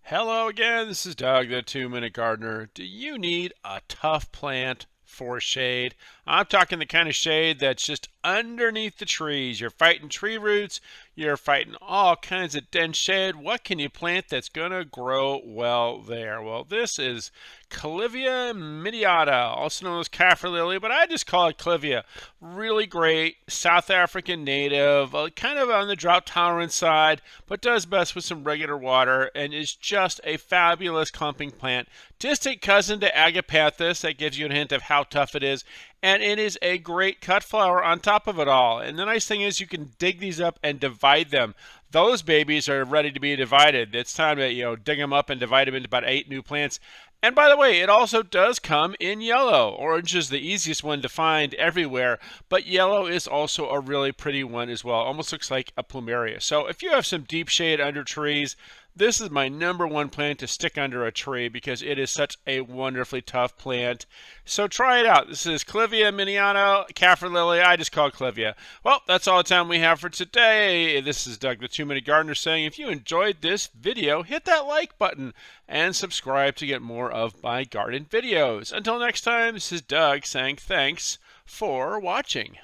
Hello again, this is Doug, the 2-Minute Gardener. Do you need a tough plant for shade? I'm talking the kind of shade that's just underneath the trees. You're fighting tree roots, you're fighting all kinds of dense shade. What can you plant that's going to grow well there? Well, this is Clivia mediata, also known as kaffir lily, but I just call it Clivia. Really great South African native, kind of on the drought tolerant side, but does best with some regular water and is just a fabulous clumping plant. Distant cousin to agapanthus, that gives you a hint of how tough it is. And it is a great cut flower on top of it all. And the nice thing is you can dig these up and divide them. Those babies are ready to be divided. It's time to dig them up and divide them into about 8 new plants. And by the way, it also does come in yellow. Orange is the easiest one to find everywhere, but yellow is also a really pretty one as well. Almost looks like a plumeria. So if you have some deep shade under trees, this is my #1 plant to stick under a tree because it is such a wonderfully tough plant. So try it out. This is Clivia miniana, kaffir lily. I just call it Clivia. Well, that's all the time we have for today. This is Doug, the 2-Minute Gardener, saying if you enjoyed this video, hit that like button and subscribe to get more of my garden videos. Until next time, this is Doug saying thanks for watching.